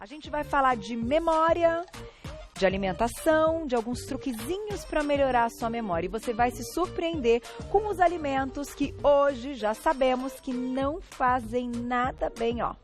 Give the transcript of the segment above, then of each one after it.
A gente vai falar de memória, de alimentação, de alguns truquezinhos para melhorar a sua memória. E você vai se surpreender com os alimentos que hoje já sabemos que não fazem nada bem, ó.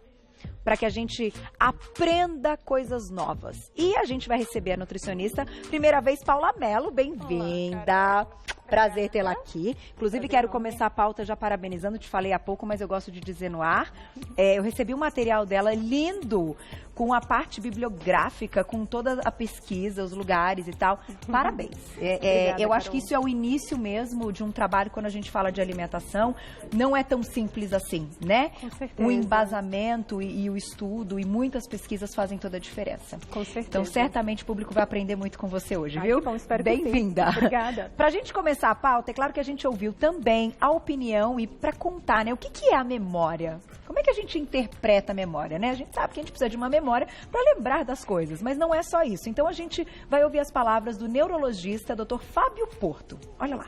Para que a gente aprenda coisas novas. E a gente vai receber a nutricionista, primeira vez, Paula Mello. Bem-vinda! Prazer tê-la aqui. Inclusive, quero começar a pauta já parabenizando. Te falei há pouco, mas eu gosto de dizer no ar. Eu recebi um material dela lindo, com a parte bibliográfica, com toda a pesquisa, os lugares e tal. Parabéns. Obrigada, eu acho Carol. que isso é o início mesmo de um trabalho quando a gente fala de alimentação. Não é tão simples assim, né? Com certeza. O embasamento e o estudo e muitas pesquisas fazem toda a diferença. Com certeza. Então, certamente o público vai aprender muito com você hoje, Ai, viu? que bom, espero que sim. Bem-vinda. Obrigada. Pra gente começar a pauta, é claro que a gente ouviu também a opinião e pra contar, né? O que é a memória? Como é que a gente interpreta a memória, né? A gente sabe que a gente precisa de uma memória pra lembrar das coisas, mas não é só isso. Então, a gente vai ouvir as palavras do neurologista, Dr. Fábio Porto. Olha lá.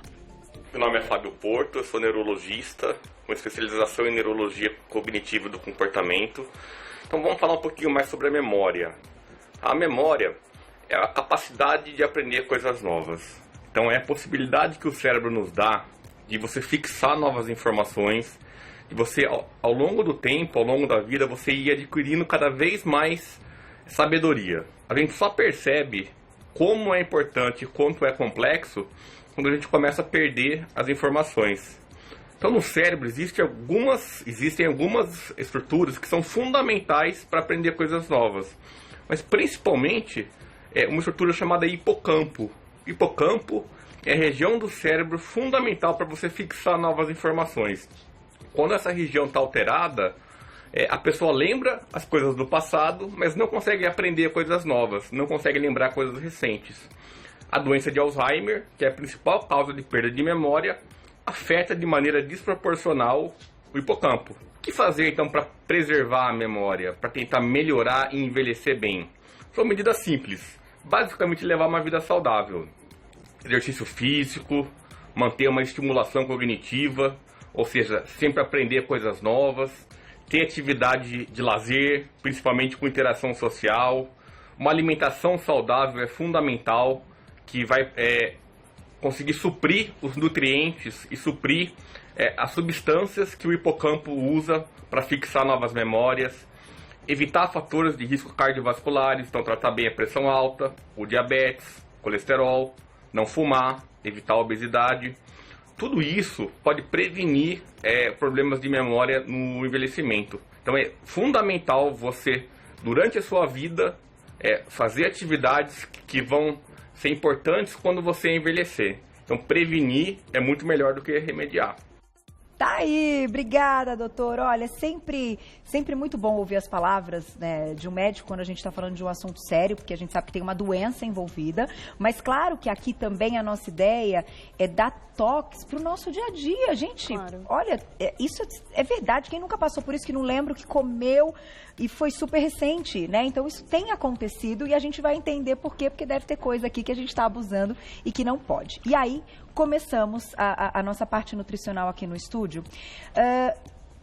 Meu nome é Fábio Porto, eu sou neurologista, com especialização em neurologia cognitiva do comportamento. Então vamos falar um pouquinho mais sobre a memória. A memória é a capacidade de aprender coisas novas. Então é a possibilidade que o cérebro nos dá de você fixar novas informações, de você, ao longo do tempo, ao longo da vida, você ir adquirindo cada vez mais sabedoria. A gente só percebe como é importante, quanto é complexo, quando a gente começa a perder as informações. Então no cérebro existem algumas estruturas que são fundamentais para aprender coisas novas. Mas principalmente uma estrutura chamada hipocampo. Hipocampo é a região do cérebro fundamental para você fixar novas informações. Quando essa região está alterada, a pessoa lembra as coisas do passado, mas não consegue aprender coisas novas, não consegue lembrar coisas recentes. A doença de Alzheimer, que é a principal causa de perda de memória, afeta de maneira desproporcional o hipocampo. O que fazer então para preservar a memória, para tentar melhorar e envelhecer bem? São medidas simples. Basicamente levar uma vida saudável. Exercício físico, manter uma estimulação cognitiva, ou seja, sempre aprender coisas novas, ter atividade de lazer, principalmente com interação social. Uma alimentação saudável é fundamental, que vai conseguir suprir os nutrientes e suprir as substâncias que o hipocampo usa para fixar novas memórias. Evitar fatores de risco cardiovasculares, então tratar bem a pressão alta, o diabetes, colesterol, não fumar, evitar a obesidade. Tudo isso pode prevenir problemas de memória no envelhecimento. Então é fundamental você, durante a sua vida, fazer atividades que vão ser importantes quando você envelhecer. Então prevenir é muito melhor do que remediar. Tá aí, obrigada, doutor. Olha, sempre muito bom ouvir as palavras, né, de um médico quando a gente está falando de um assunto sério, porque a gente sabe que tem uma doença envolvida. Mas claro que aqui também a nossa ideia é dar toques para o nosso dia a dia. Gente, Claro. Olha, isso é verdade. Quem nunca passou por isso, que não lembra o que comeu e foi super recente, né? Então isso tem acontecido e a gente vai entender por quê, porque deve ter coisa aqui que a gente está abusando e que não pode. E aí, começamos a nossa parte nutricional aqui no estúdio.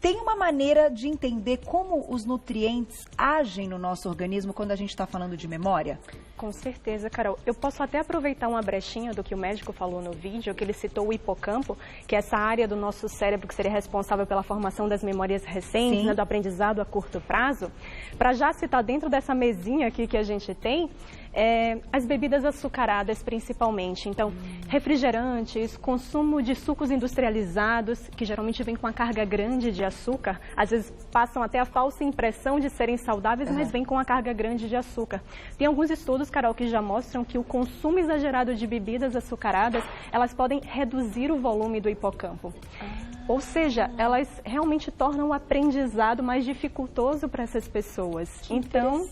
Tem uma maneira de entender como os nutrientes agem no nosso organismo quando a gente está falando de memória? Com certeza, Carol. Eu posso até aproveitar uma brechinha do que o médico falou no vídeo, que ele citou o hipocampo, que é essa área do nosso cérebro que seria responsável pela formação das memórias recentes, né, do aprendizado a curto prazo. Para já citar dentro dessa mesinha aqui que a gente tem, as bebidas açucaradas principalmente. Então, refrigerantes, consumo de sucos industrializados, que geralmente vem com uma carga grande de açúcar, às vezes passam até a falsa impressão de serem saudáveis, mas vem com uma carga grande de açúcar. Tem alguns estudos, Carol, que já mostram que o consumo exagerado de bebidas açucaradas, elas podem reduzir o volume do hipocampo. Ou seja, elas realmente tornam o aprendizado mais dificultoso para essas pessoas. Então,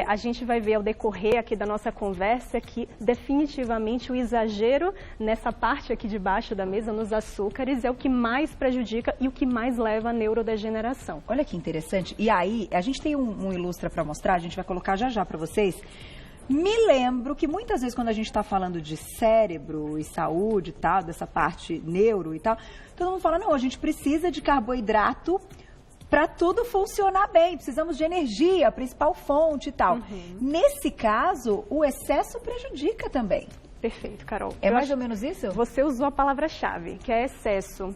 a gente vai ver ao decorrer aqui da nossa conversa que definitivamente o exagero nessa parte aqui de baixo da mesa, nos açúcares, é o que mais prejudica e o que mais leva à neurodegeneração. Olha que interessante. E aí, a gente tem um ilustra para mostrar, a gente vai colocar já para vocês. Me lembro que muitas vezes quando a gente está falando de cérebro e saúde e tal, dessa parte neuro e tal, todo mundo fala, não, a gente precisa de carboidrato para tudo funcionar bem. Precisamos de energia, a principal fonte e tal. Nesse caso, o excesso prejudica também. Perfeito, Carol. É mais ou menos isso? Você usou a palavra-chave, que é excesso.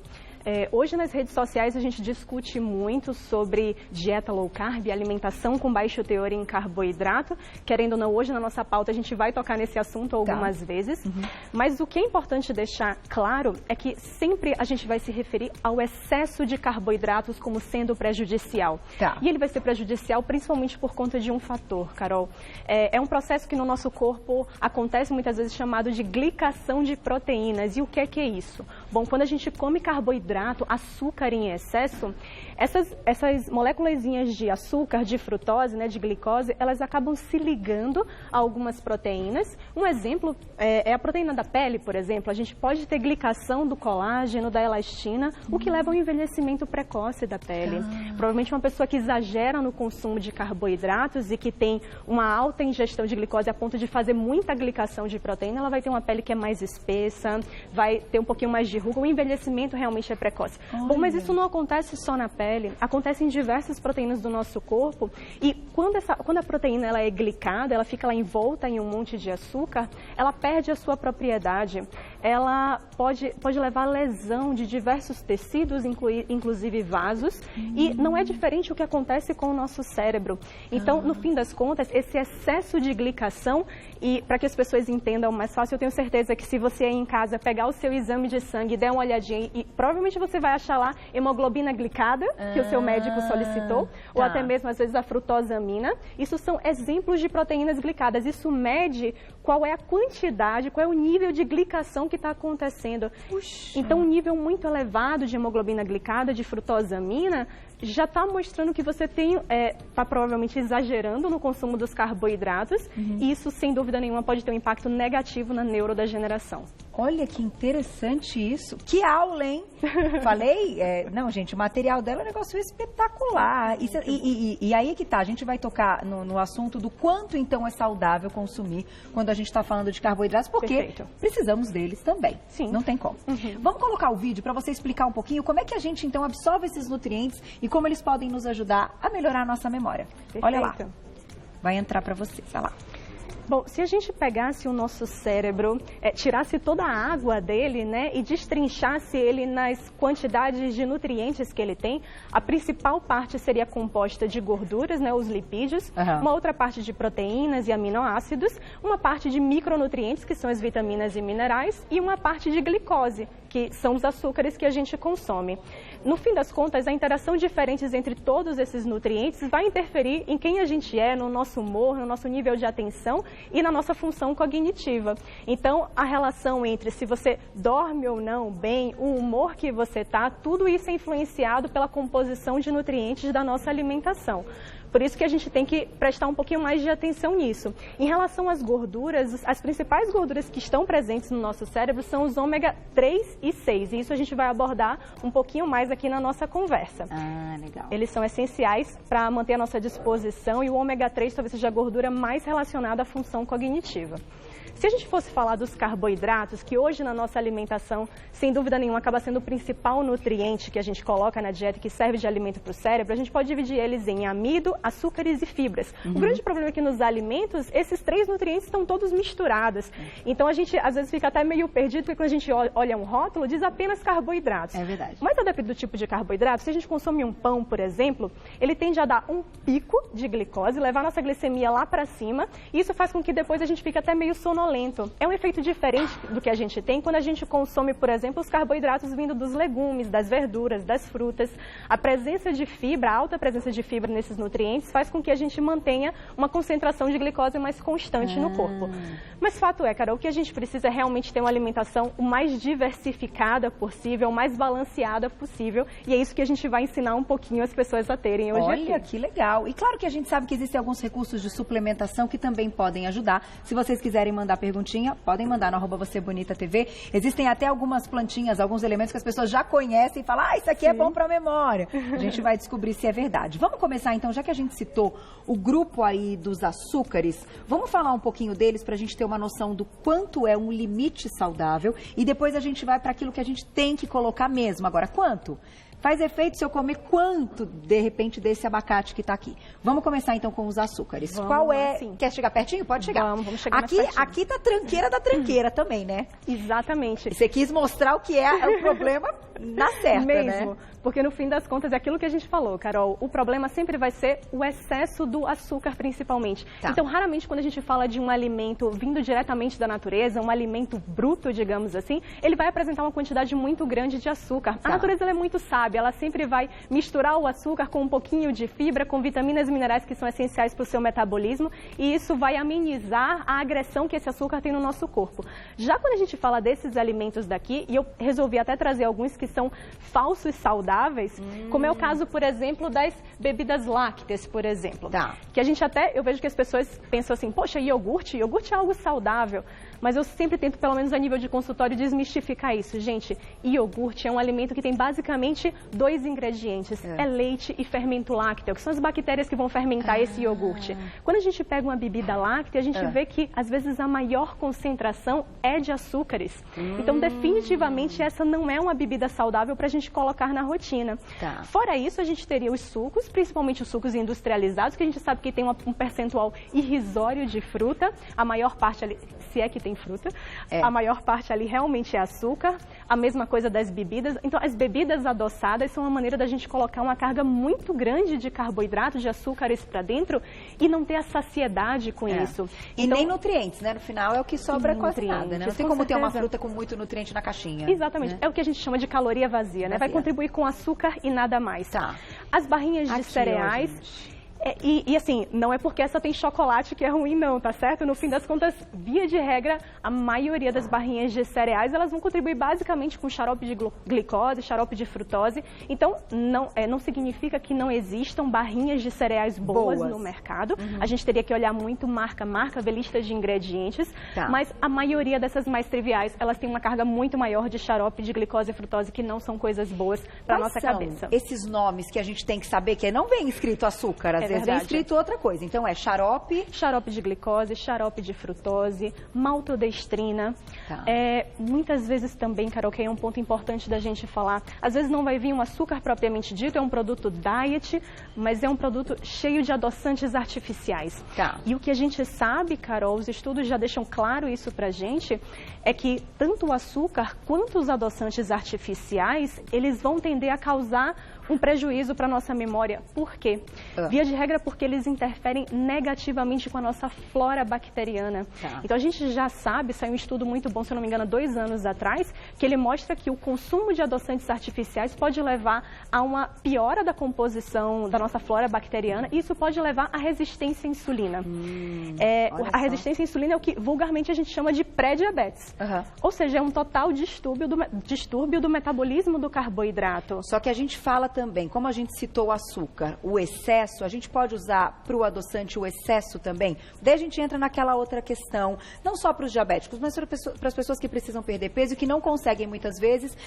Hoje nas redes sociais a gente discute muito sobre dieta low carb, alimentação com baixo teor em carboidrato. Querendo ou não, hoje na nossa pauta a gente vai tocar nesse assunto algumas vezes. Mas o que é importante deixar claro é que sempre a gente vai se referir ao excesso de carboidratos como sendo prejudicial. E ele vai ser prejudicial principalmente por conta de um fator, Carol. É um processo que no nosso corpo acontece muitas vezes chamado de glicação de proteínas. E o que é isso? Bom, quando a gente come carboidrato, açúcar em excesso, essas moléculazinhas de açúcar, de frutose, né, de glicose, elas acabam se ligando a algumas proteínas. Um exemplo é a proteína da pele, por exemplo. A gente pode ter glicação do colágeno, da elastina, o que leva ao envelhecimento precoce da pele. Provavelmente uma pessoa que exagera no consumo de carboidratos e que tem uma alta ingestão de glicose a ponto de fazer muita glicação de proteína, ela vai ter uma pele que é mais espessa, vai ter um pouquinho mais de ruga. O envelhecimento realmente é precoce. Bom, mas isso não acontece só na pele, acontece em diversas proteínas do nosso corpo e quando a proteína ela é glicada, ela fica lá envolta em um monte de açúcar, ela perde a sua propriedade, ela pode levar a lesão de diversos tecidos, inclusive vasos, e não é diferente o que acontece com o nosso cérebro. Então, no fim das contas, esse excesso de glicação, e para que as pessoas entendam mais fácil, eu tenho certeza que se você aí em casa pegar o seu exame de sangue, der uma olhadinha e provavelmente você vai achar lá hemoglobina glicada, que o seu médico solicitou, ou até mesmo às vezes a frutosamina. Isso são exemplos de proteínas glicadas. Isso mede qual é a quantidade, qual é o nível de glicação que está acontecendo. Então, um nível muito elevado de hemoglobina glicada, de frutosamina, já está mostrando que você está provavelmente exagerando no consumo dos carboidratos e isso, sem dúvida nenhuma, pode ter um impacto negativo na neurodegeneração. Olha que interessante isso. Que aula, hein? Falei? Não, gente, o material dela é um negócio espetacular. E aí que tá, a gente vai tocar no assunto do quanto, então, é saudável consumir quando a gente está falando de carboidratos, porque precisamos deles também. Sim. Não tem como. Vamos colocar o vídeo para você explicar um pouquinho como é que a gente, então, absorve esses nutrientes e como eles podem nos ajudar a melhorar a nossa memória. Perfeito. Olha lá. Vai entrar para vocês, olha lá. Bom, se a gente pegasse o nosso cérebro, tirasse toda a água dele, né, e destrinchasse ele nas quantidades de nutrientes que ele tem, a principal parte seria composta de gorduras, né, os lipídios, uma outra parte de proteínas e aminoácidos, uma parte de micronutrientes, que são as vitaminas e minerais, e uma parte de glicose, que são os açúcares que a gente consome. No fim das contas, a interação diferente entre todos esses nutrientes vai interferir em quem a gente é, no nosso humor, no nosso nível de atenção e na nossa função cognitiva. Então, a relação entre se você dorme ou não bem, o humor que você está, tudo isso é influenciado pela composição de nutrientes da nossa alimentação. Por isso que a gente tem que prestar um pouquinho mais de atenção nisso. Em relação às gorduras, as principais gorduras que estão presentes no nosso cérebro são os ômega 3 e 6. E isso a gente vai abordar um pouquinho mais aqui na nossa conversa. Legal. Eles são essenciais para manter a nossa disposição e o ômega 3 talvez seja a gordura mais relacionada à função cognitiva. Se a gente fosse falar dos carboidratos, que hoje na nossa alimentação, sem dúvida nenhuma, acaba sendo o principal nutriente que a gente coloca na dieta, que serve de alimento para o cérebro, a gente pode dividir eles em amido, açúcares e fibras. O grande problema é que nos alimentos, esses três nutrientes estão todos misturados. Então a gente às vezes fica até meio perdido, porque quando a gente olha um rótulo, diz apenas carboidratos. É verdade. Mas a depender do tipo de carboidrato, se a gente consome um pão, por exemplo, ele tende a dar um pico de glicose, levar a nossa glicemia lá para cima, e isso faz com que depois a gente fique até meio sonolento. É um efeito diferente do que a gente tem quando a gente consome, por exemplo, os carboidratos vindo dos legumes, das verduras, das frutas. A presença de fibra, a alta presença de fibra nesses nutrientes faz com que a gente mantenha uma concentração de glicose mais constante no corpo. Mas fato é, Carol, o que a gente precisa é realmente ter uma alimentação o mais diversificada possível, o mais balanceada possível, e é isso que a gente vai ensinar um pouquinho as pessoas a terem hoje aqui. Olha, que legal. E claro que a gente sabe que existem alguns recursos de suplementação que também podem ajudar. Se vocês quiserem mandar perguntinha, podem mandar no @vocêbonita.tv. Existem até algumas plantinhas, alguns elementos que as pessoas já conhecem e falam, isso aqui é bom para a memória. A gente vai descobrir se é verdade. Vamos começar então, já que a gente citou o grupo aí dos açúcares, vamos falar um pouquinho deles para a gente ter uma noção do quanto é um limite saudável e depois a gente vai para aquilo que a gente tem que colocar mesmo. Agora, quanto? Faz efeito se eu comer quanto, de repente, desse abacate que está aqui? Vamos começar, então, com os açúcares. Vamos, Qual é... sim. Quer chegar pertinho? Pode chegar. Vamos chegar aqui, mais pertinho. aqui tá tranqueira da tranqueira também, né? Exatamente. Você quis mostrar o que é o problema na certa, mesmo, né? Porque no fim das contas é aquilo que a gente falou, Carol, o problema sempre vai ser o excesso do açúcar, principalmente. Tá. Então, raramente quando a gente fala de um alimento vindo diretamente da natureza, um alimento bruto, digamos assim, ele vai apresentar uma quantidade muito grande de açúcar. Tá. A natureza ela é muito sábia, ela sempre vai misturar o açúcar com um pouquinho de fibra, com vitaminas e minerais que são essenciais para o seu metabolismo, e isso vai amenizar a agressão que esse açúcar tem no nosso corpo. Já quando a gente fala desses alimentos daqui, e eu resolvi até trazer alguns que são falsos saudáveis, como é o caso, por exemplo, das bebidas lácteas, por exemplo. Tá. Que a gente até, eu vejo que as pessoas pensam assim, poxa, iogurte é algo saudável. Mas eu sempre tento, pelo menos a nível de consultório, desmistificar isso. Gente, iogurte é um alimento que tem basicamente 2 ingredientes. É leite e fermento lácteo, que são as bactérias que vão fermentar esse iogurte. Quando a gente pega uma bebida láctea, a gente vê que, às vezes, a maior concentração é de açúcares. Então, definitivamente, essa não é uma bebida saudável para a gente colocar na rotina. Tá. Fora isso, a gente teria os sucos, principalmente os sucos industrializados, que a gente sabe que tem um percentual irrisório de fruta. A maior parte ali, se é que tem fruta, a maior parte ali realmente é açúcar. A mesma coisa das bebidas. Então, as bebidas adoçadas são uma maneira da gente colocar uma carga muito grande de carboidrato, de açúcares para dentro e não ter a saciedade com isso. E então, nem nutrientes, né? No final é o que sobra quase nada, né? Não tem com como ter uma certeza. fruta com muito nutriente na caixinha. Exatamente. Né? É o que a gente chama de caloria vazia, né? Vai contribuir com açúcar e nada mais. Tá. As barrinhas de Aqui, cereais... ó, gente. E assim, não é porque essa tem chocolate que é ruim não, tá certo? No fim das contas, via de regra, a maioria das barrinhas de cereais, elas vão contribuir basicamente com xarope de glicose, xarope de frutose. Então, não significa que não existam barrinhas de cereais boas no mercado. A gente teria que olhar muito marca, ver lista de ingredientes. Tá. Mas a maioria dessas mais triviais, elas têm uma carga muito maior de xarope de glicose e frutose, que não são coisas boas para nossa cabeça. Esses nomes que a gente tem que saber, que não vem escrito açúcar, às vezes vem escrito outra coisa. Então, é xarope... Xarope de glicose, xarope de frutose, maltodestrina. Tá. Muitas vezes também, Carol, que é um ponto importante da gente falar, às vezes não vai vir um açúcar propriamente dito, é um produto diet, mas é um produto cheio de adoçantes artificiais. Tá. E o que a gente sabe, Carol, os estudos já deixam claro isso pra gente, é que tanto o açúcar quanto os adoçantes artificiais, eles vão tender a causar um prejuízo para a nossa memória. Por quê? Via de regra, porque eles interferem negativamente com a nossa flora bacteriana. Tá. Então, a gente já sabe, saiu um estudo muito bom, se eu não me engano, 2 anos atrás, que ele mostra que o consumo de adoçantes artificiais pode levar a uma piora da composição da nossa flora bacteriana e isso pode levar à resistência à insulina. A resistência à insulina é o que vulgarmente a gente chama de pré-diabetes. Ou seja, é um total distúrbio do metabolismo do carboidrato. Só que a gente fala também, como a gente citou o açúcar, o excesso, a gente pode usar para o adoçante o excesso também? Daí a gente entra naquela outra questão, não só para os diabéticos, mas para as pessoas que precisam perder peso e que não conseguem muitas vezes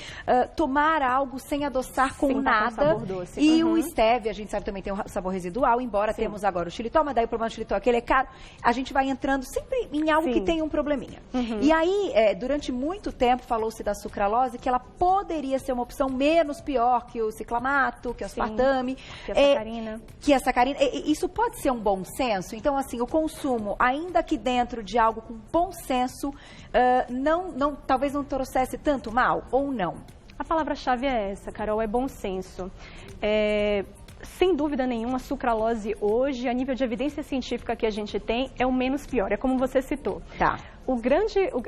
tomar algo sem adoçar com nada. Sabor doce. E o stevia, a gente sabe também tem um sabor residual, embora temos agora o xilitol, mas daí o problema do xilitol é que ele é caro. A gente vai entrando sempre em algo que tem um probleminha. E aí, durante muito tempo, falou-se da sucralose, que ela poderia ser uma opção menos pior que o ciclamato, que o aspartame, que a sacarina. Que a sacarina. Isso pode ser um bom senso? Então, assim, o consumo, ainda que dentro de algo com bom senso, talvez não trouxesse tanto mal, ou não? A palavra-chave é essa, Carol, é bom senso. Sem dúvida nenhuma, a sucralose hoje, a nível de evidência científica que a gente tem, é o menos pior, é como você citou. Tá.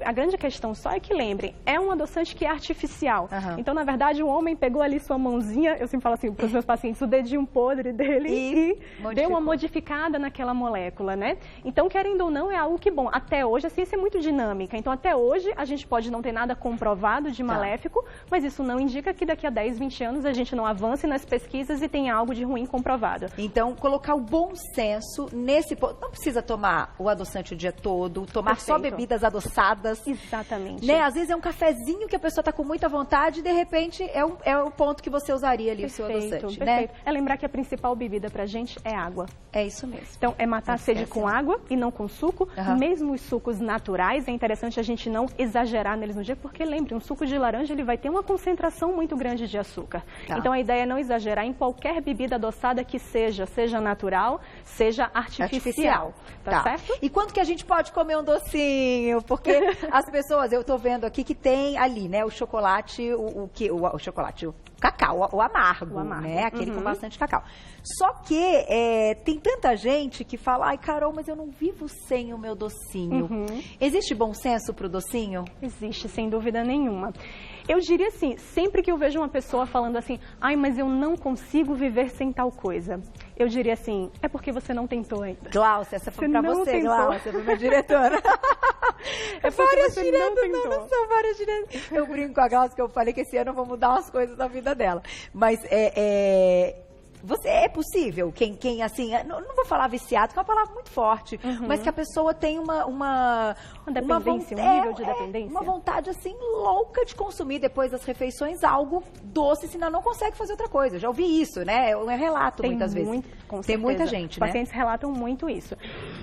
A grande questão só é que, lembrem, é um adoçante que é artificial. Então, na verdade, o homem pegou ali sua mãozinha, eu sempre falo assim para os meus pacientes, o dedinho podre dele e deu uma modificada naquela molécula, né? Então, querendo ou não, é algo que, bom, até hoje a ciência é muito dinâmica. Então, até hoje, a gente pode não ter nada comprovado de maléfico, mas isso não indica que daqui a 10, 20 anos a gente não avance nas pesquisas e tenha algo de ruim comprovado. Então, colocar o bom senso nesse ponto. Não precisa tomar o adoçante o dia todo, tomar só bebida bebidas adoçadas. Exatamente. Né? Às vezes é um cafezinho que a pessoa está com muita vontade e de repente é o ponto que você usaria ali o seu adoçante, perfeito. né? É lembrar que a principal bebida pra gente é água. É isso mesmo. Então, é matar a sede com água e não com suco. Mesmo os sucos naturais, é interessante a gente não exagerar neles no dia, porque lembre, um suco de laranja ele vai ter uma concentração muito grande de açúcar. Então, a ideia é não exagerar em qualquer bebida adoçada que seja natural, seja artificial. Tá certo? E quando que a gente pode comer um docinho? Porque as pessoas, eu tô vendo aqui que tem ali, né, o chocolate, o cacau, o amargo, né? Aquele com bastante cacau. Só que tem tanta gente que fala, ai, Carol, mas eu não vivo sem o meu docinho. Existe bom senso pro docinho? Existe, sem dúvida nenhuma. Eu diria assim, sempre que eu vejo uma pessoa falando assim, ai, mas eu não consigo viver sem tal coisa, eu diria assim, é porque você não tentou ainda. Glaucia, essa foi pra você, Glaucia, foi minha diretora. É várias diretas, não são várias diretas. Eu brinco com a Glaucia que eu falei que esse ano eu vou mudar umas coisas na vida dela. Mas é possível, quem assim, não vou falar viciado, que é uma palavra muito forte, mas que a pessoa tem uma dependência, um nível de dependência. Uma vontade assim louca de consumir depois das refeições algo doce, senão não consegue fazer outra coisa. Já ouvi isso, né? Eu relato muitas vezes. Tem muita gente, Os pacientes relatam muito isso.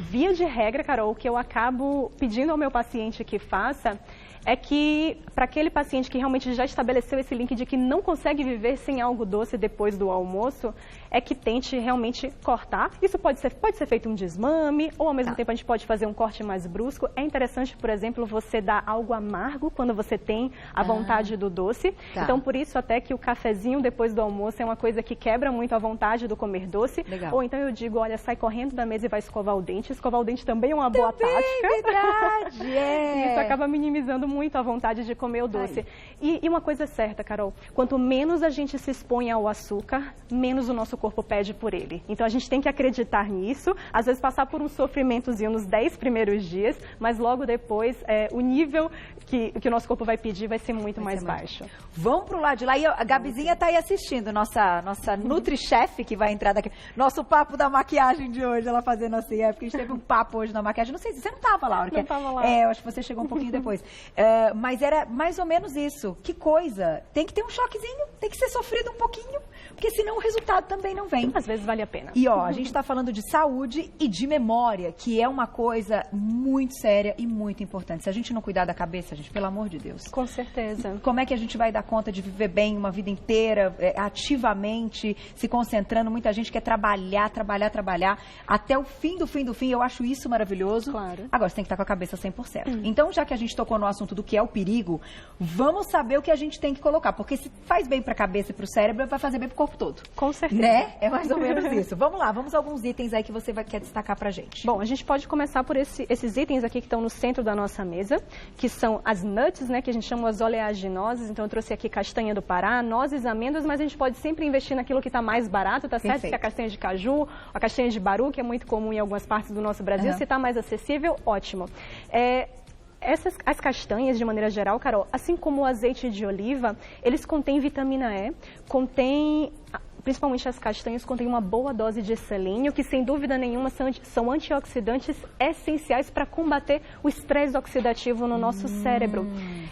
Via de regra, Carol, o que eu acabo pedindo ao meu paciente que faça é que, para aquele paciente que realmente já estabeleceu esse link de que não consegue viver sem algo doce depois do almoço, é que tente realmente cortar. Isso pode ser feito um desmame, ou ao mesmo tempo a gente pode fazer um corte mais brusco. É interessante, por exemplo, você dar algo amargo quando você tem a vontade do doce. Então, por isso até que o cafezinho depois do almoço é uma coisa que quebra muito a vontade do comer doce. Ou então eu digo, olha, sai correndo da mesa e vai escovar o dente. Escovar o dente também é uma boa tática. Verdade, Isso acaba minimizando muito a vontade de comer o doce. E uma coisa é certa, Carol, quanto menos a gente se expõe ao açúcar, menos o nosso corpo pede por ele. Então a gente tem que acreditar nisso, às vezes passar por um sofrimentozinho nos 10 primeiros dias, mas logo depois o nível que o nosso corpo vai pedir vai ser muito mais baixo. Vamos pro lado de lá. E a Gabizinha tá aí assistindo, nossa Nutri-Chefe que vai entrar daqui. Nosso papo da maquiagem de hoje, ela fazendo assim, porque a gente teve um papo hoje na maquiagem. Não sei se você não tava, Laura. Não tava lá. Eu acho que você chegou um pouquinho depois. Mas era mais ou menos isso. Que coisa. Tem que ter um choquezinho, tem que ser sofrido um pouquinho, porque senão o resultado também não vem. Às vezes vale a pena. E a gente está falando de saúde e de memória, que é uma coisa muito séria e muito importante. Se a gente não cuidar da cabeça, gente, pelo amor de Deus. Com certeza. Como é que a gente vai dar conta de viver bem uma vida inteira, ativamente, se concentrando? Muita gente quer trabalhar, até o fim do fim. Eu acho isso maravilhoso. Claro. Agora, você tem que estar com a cabeça 100%. Então, já que a gente tocou no assunto do que é o perigo, vamos saber o que a gente tem que colocar. Porque se faz bem para a cabeça e para o cérebro, vai fazer bem para o corpo todo. Com certeza. Né? É mais ou menos isso. Vamos lá, vamos a alguns itens aí que você quer destacar pra gente. Bom, a gente pode começar por esses itens aqui que estão no centro da nossa mesa, que são as nuts, né, que a gente chama as oleaginosas. Então eu trouxe aqui castanha do Pará, nozes, amêndoas, mas a gente pode sempre investir naquilo que está mais barato, tá certo? Se é a castanha de caju, a castanha de baru, que é muito comum em algumas partes do nosso Brasil, se está mais acessível, ótimo. As castanhas, de maneira geral, Carol, assim como o azeite de oliva, eles contêm vitamina E, principalmente as castanhas, contêm uma boa dose de selênio, que sem dúvida nenhuma são antioxidantes essenciais para combater o estresse oxidativo no nosso cérebro.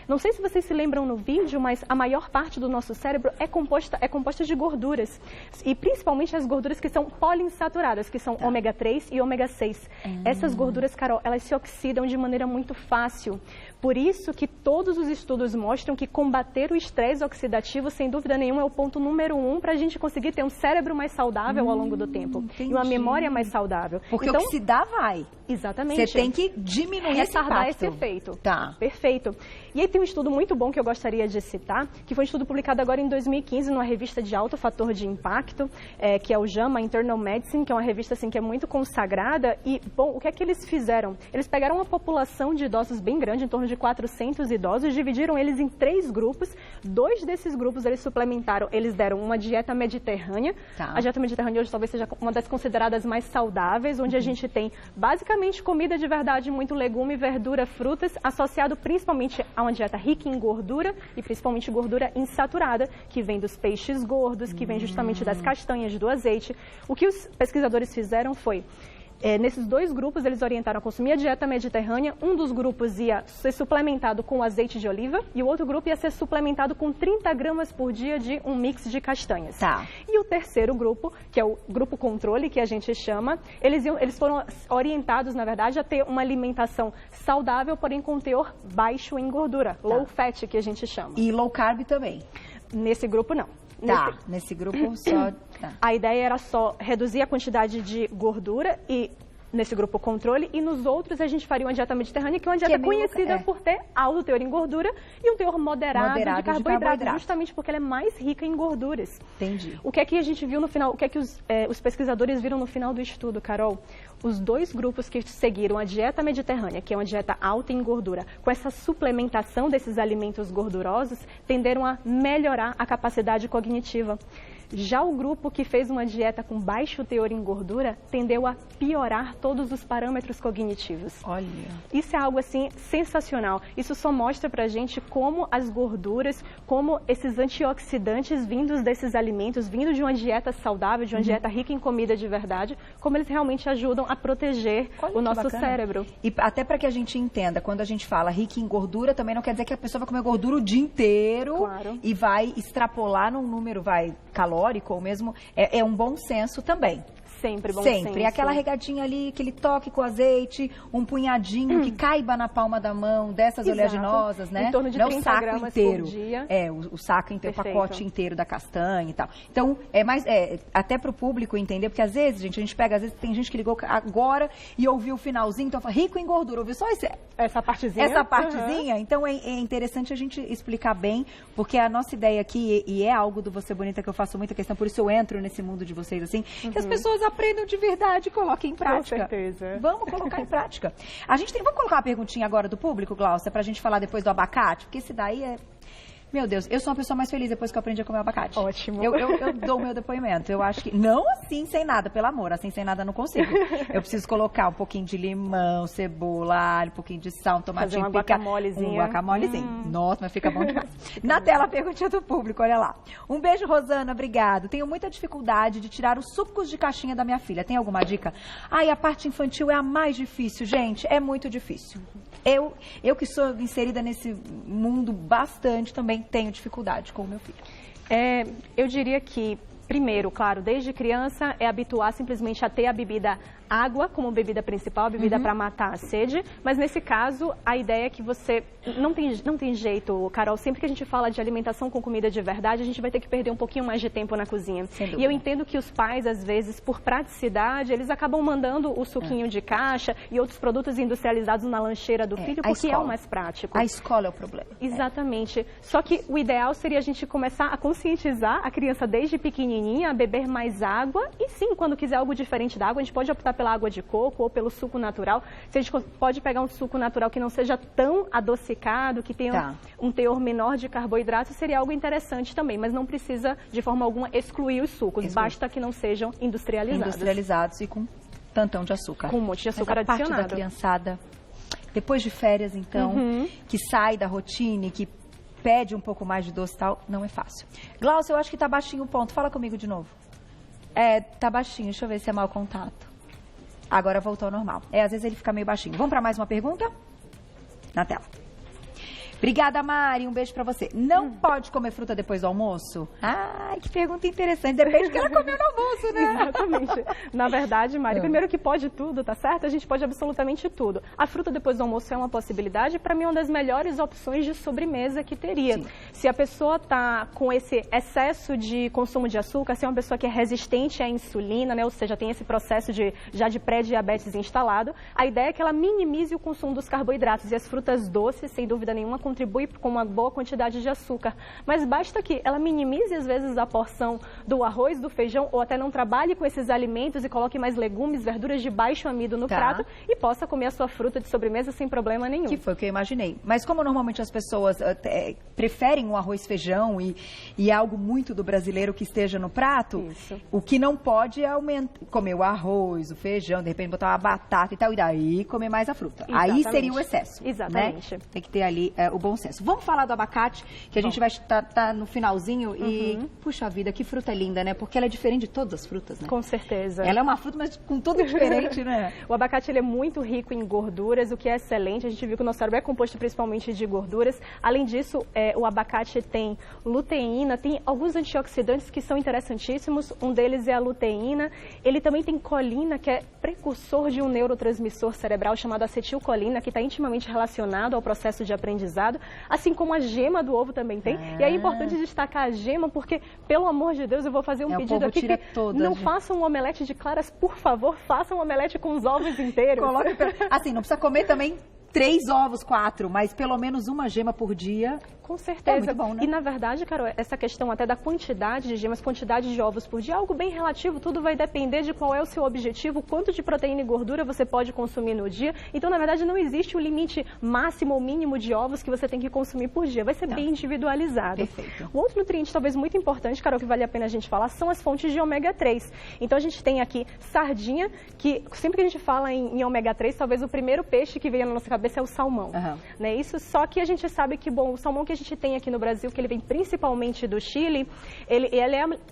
Não sei se vocês se lembram no vídeo, mas a maior parte do nosso cérebro é composta de gorduras, e principalmente as gorduras que são poliinsaturadas, que são ômega 3 e ômega 6. Essas gorduras, Carol, elas se oxidam de maneira muito fácil. Por isso que todos os estudos mostram que combater o estresse oxidativo, sem dúvida nenhuma, é o ponto número 1 para a gente conseguir ter um cérebro mais saudável ao longo do tempo. Entendi. E uma memória mais saudável. Porque então, oxidar vai. Exatamente. Você tem que diminuir esse impacto. Esse efeito. Tá. Perfeito. E aí tem um estudo muito bom que eu gostaria de citar, que foi um estudo publicado agora em 2015 numa revista de alto fator de impacto, que é o JAMA Internal Medicine, que é uma revista assim, que é muito consagrada. E, bom, o que é que eles fizeram? Eles pegaram uma população de idosos bem grande, em torno de 400 idosos, dividiram eles em 3 grupos. 2 desses grupos eles suplementaram, eles deram uma dieta mediterrânea. Tá. A dieta mediterrânea hoje talvez seja uma das consideradas mais saudáveis, onde a gente tem basicamente comida de verdade, muito legume, verdura, frutas, associado principalmente a uma dieta rica em gordura e principalmente gordura insaturada, que vem dos peixes gordos, que vem justamente das castanhas, do azeite. O que os pesquisadores fizeram foi Nesses 2 grupos, eles orientaram a consumir a dieta mediterrânea. Um dos grupos ia ser suplementado com azeite de oliva e o outro grupo ia ser suplementado com 30 gramas por dia de um mix de castanhas. Tá. E o terceiro grupo, que é o grupo controle, que a gente chama, eles foram orientados, na verdade, a ter uma alimentação saudável, porém com teor baixo em gordura, low fat, que a gente chama. E low carb também? Nesse grupo, não. Tá, nesse grupo só... Tá. A ideia era só reduzir a quantidade de gordura e nesse grupo controle, e nos outros a gente faria uma dieta mediterrânea, que é uma dieta conhecida por ter alto teor em gordura e um teor moderado de carboidrato, justamente porque ela é mais rica em gorduras. Entendi. O que é que a gente viu no final, o que é que os pesquisadores viram no final do estudo, Carol? Os 2 grupos que seguiram a dieta mediterrânea, que é uma dieta alta em gordura, com essa suplementação desses alimentos gordurosos, tenderam a melhorar a capacidade cognitiva. Já o grupo que fez uma dieta com baixo teor em gordura tendeu a piorar todos os parâmetros cognitivos. Olha. Isso é algo assim sensacional. Isso só mostra pra gente como as gorduras, como esses antioxidantes vindos desses alimentos, vindos de uma dieta saudável, de uma dieta rica em comida de verdade, como eles realmente ajudam a proteger o nosso cérebro. E até para que a gente entenda, quando a gente fala rica em gordura, também não quer dizer que a pessoa vai comer gordura o dia inteiro e vai extrapolar num número, calórico, ou mesmo, é um bom senso também. Sempre bom senso. Sempre. Aquela regadinha ali, aquele toque com azeite, um punhadinho que caiba na palma da mão, dessas oleaginosas, né? Em torno de 30 gramas por dia. O saco inteiro, o pacote inteiro da castanha e tal. Então, até pro público entender, porque às vezes, gente, a gente pega, às vezes tem gente que ligou agora e ouviu o finalzinho, então fala, rico em gordura, ouviu só essa partezinha. Então é interessante a gente explicar bem, porque a nossa ideia aqui, e é algo do Você Bonita que eu faço muita questão, por isso eu entro nesse mundo de vocês assim, que as pessoas aprendam de verdade e coloquem em prática. Com certeza. Vamos colocar em prática. Vamos colocar uma perguntinha agora do público, Glaucia, pra gente falar depois do abacate, porque esse daí é... Meu Deus, eu sou uma pessoa mais feliz depois que eu aprendi a comer abacate. Ótimo. Eu dou o meu depoimento. Eu acho que, não assim sem nada, pelo amor, assim sem nada eu não consigo. Eu preciso colocar um pouquinho de limão, cebola, alho, um pouquinho de sal, um tomatinho. Fazer um guacamolezinho. Um guacamolezinho. Nossa, mas fica bom demais. Na tela, a perguntinha do público, olha lá. Um beijo, Rosana, obrigado. Tenho muita dificuldade de tirar os sucos de caixinha da minha filha. Tem alguma dica? A parte infantil é a mais difícil, gente. É muito difícil. Eu que sou inserida nesse mundo bastante, também tenho dificuldade com o meu filho. Eu diria que, primeiro, claro, desde criança é habituar simplesmente a ter a bebida água como bebida principal, a bebida para matar a sede, mas nesse caso a ideia é que você não tem jeito, Carol, sempre que a gente fala de alimentação com comida de verdade, a gente vai ter que perder um pouquinho mais de tempo na cozinha. E eu entendo que os pais, às vezes, por praticidade, eles acabam mandando o suquinho de caixa e outros produtos industrializados na lancheira do filho, porque é o mais prático. A escola é o problema. Exatamente. Só que o ideal seria a gente começar a conscientizar a criança desde pequenininha a beber mais água e sim, quando quiser algo diferente da água, a gente pode optar pela água de coco ou pelo suco natural. Se a gente pode pegar um suco natural que não seja tão adocicado, que tenha um teor menor de carboidrato, seria algo interessante também, mas não precisa de forma alguma excluir os sucos, basta que não sejam industrializados. Industrializados e com tantão de açúcar. Com um monte de açúcar adicionado. A parte da criançada, depois de férias então, que sai da rotina e que pede um pouco mais de doce e tal, não é fácil. Glaucia, eu acho que tá baixinho o ponto. Fala comigo de novo. Tá baixinho. Deixa eu ver se é mau contato. Agora voltou ao normal. Às vezes ele fica meio baixinho. Vamos para mais uma pergunta? Na tela. Obrigada, Mari. Um beijo pra você. Não pode comer fruta depois do almoço? Ai, que pergunta interessante. Depende do que ela comeu no almoço, né? Exatamente. Na verdade, Mari, primeiro que pode tudo, tá certo? A gente pode absolutamente tudo. A fruta depois do almoço é uma possibilidade. Pra mim, é uma das melhores opções de sobremesa que teria. Sim. Se a pessoa tá com esse excesso de consumo de açúcar, se é uma pessoa que é resistente à insulina, né? Ou seja, tem esse processo já de pré-diabetes instalado, a ideia é que ela minimize o consumo dos carboidratos. E as frutas doces, sem dúvida nenhuma, contribui com uma boa quantidade de açúcar. Mas basta que ela minimize, às vezes, a porção do arroz, do feijão, ou até não trabalhe com esses alimentos e coloque mais legumes, verduras de baixo amido no prato e possa comer a sua fruta de sobremesa sem problema nenhum. Que foi o que eu imaginei. Mas como normalmente as pessoas preferem o arroz, feijão e algo muito do brasileiro que esteja no prato, o que não pode é comer o arroz, o feijão, de repente botar uma batata e tal, e daí comer mais a fruta. Exatamente. Aí seria o excesso. Exatamente. Né? Tem que ter ali o bom senso. Vamos falar do abacate, que a gente vai estar no finalzinho e, puxa vida, que fruta linda, né? Porque ela é diferente de todas as frutas, né? Com certeza. Ela é uma fruta, mas com tudo diferente, né? O abacate ele é muito rico em gorduras, o que é excelente. A gente viu que o nosso cérebro é composto principalmente de gorduras. Além disso, o abacate tem luteína, tem alguns antioxidantes que são interessantíssimos. Um deles é a luteína. Ele também tem colina, que é precursor de um neurotransmissor cerebral chamado acetilcolina, que está intimamente relacionado ao processo de aprendizado, assim como a gema do ovo também tem. E é importante destacar a gema, porque, pelo amor de Deus, eu vou fazer um pedido aqui que não façam um omelete de claras, por favor, façam um omelete com os ovos inteiros. Coloque, assim, não precisa comer também 3 ovos, 4, mas pelo menos uma gema por dia. Com certeza. É muito bom, né? E na verdade, Carol, essa questão até da quantidade de gemas, quantidade de ovos por dia, é algo bem relativo, tudo vai depender de qual é o seu objetivo, quanto de proteína e gordura você pode consumir no dia. Então, na verdade, não existe um limite máximo ou mínimo de ovos que você tem que consumir por dia, vai ser bem individualizado. Perfeito. Um outro nutriente talvez muito importante, Carol, que vale a pena a gente falar, são as fontes de ômega 3. Então, a gente tem aqui sardinha, que sempre que a gente fala em ômega 3, talvez o primeiro peixe que venha na nossa cabeça é o salmão. Né? Isso, só que a gente sabe que, bom, o salmão que a gente tem aqui no Brasil, que ele vem principalmente do Chile, ele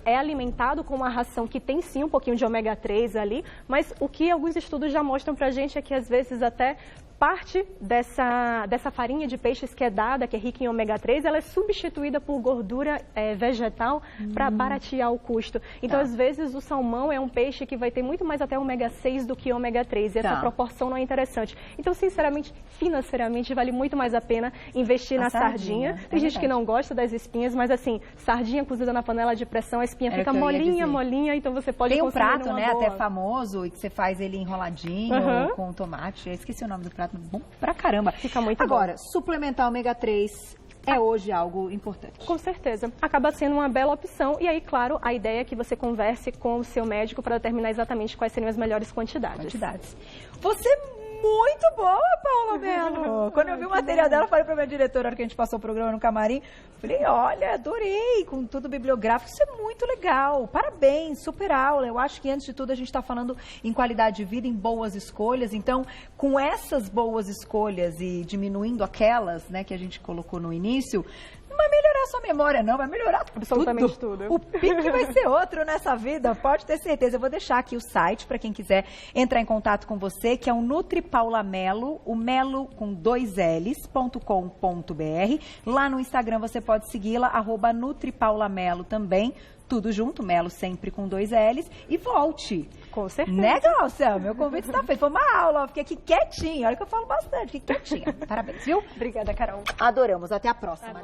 é alimentado com uma ração que tem sim um pouquinho de ômega 3 ali, mas o que alguns estudos já mostram pra gente é que às vezes até parte dessa farinha de peixes que é dada, que é rica em ômega 3, ela é substituída por gordura vegetal para baratear o custo. Então, às vezes, o salmão é um peixe que vai ter muito mais até ômega 6 do que ômega 3, e essa proporção não é interessante. Então, sinceramente, financeiramente, vale muito mais a pena investir na sardinha. Tem gente que não gosta das espinhas, mas assim, sardinha cozida na panela de pressão, a espinha fica molinha, então você pode consumir. Tem um prato, né, até famoso, que você faz ele enroladinho, com tomate. Eu esqueci o nome do prato. Bom pra caramba. Fica muito bom. Agora, suplementar ômega 3 é hoje algo importante. Com certeza. Acaba sendo uma bela opção. E aí, claro, a ideia é que você converse com o seu médico para determinar exatamente quais seriam as melhores quantidades. Você muito boa, Paula Mello. Quando eu vi o material dela, eu falei pra minha diretora, na hora que a gente passou o programa no camarim, falei, olha, adorei, com tudo bibliográfico, isso é muito legal, parabéns, super aula. Eu acho que, antes de tudo, a gente está falando em qualidade de vida, em boas escolhas, então, com essas boas escolhas e diminuindo aquelas, né, que a gente colocou no início, não vai melhorar sua memória, não, vai melhorar absolutamente tudo. O pique vai ser outro nessa vida, pode ter certeza. Eu vou deixar aqui o site para quem quiser entrar em contato com você, que é o NutriPaulaMello, o Melo com 2 Ls.com.br. Lá no Instagram você pode segui-la, @NutriPaulaMello também. Tudo junto, Melo sempre com 2 Ls. E volte. Com certeza. Né, Glaucia? Meu convite está feito. Foi uma aula, eu fiquei aqui quietinha. Olha que eu falo bastante, fiquei quietinha. Parabéns, viu? Obrigada, Carol. Adoramos. Até a próxima.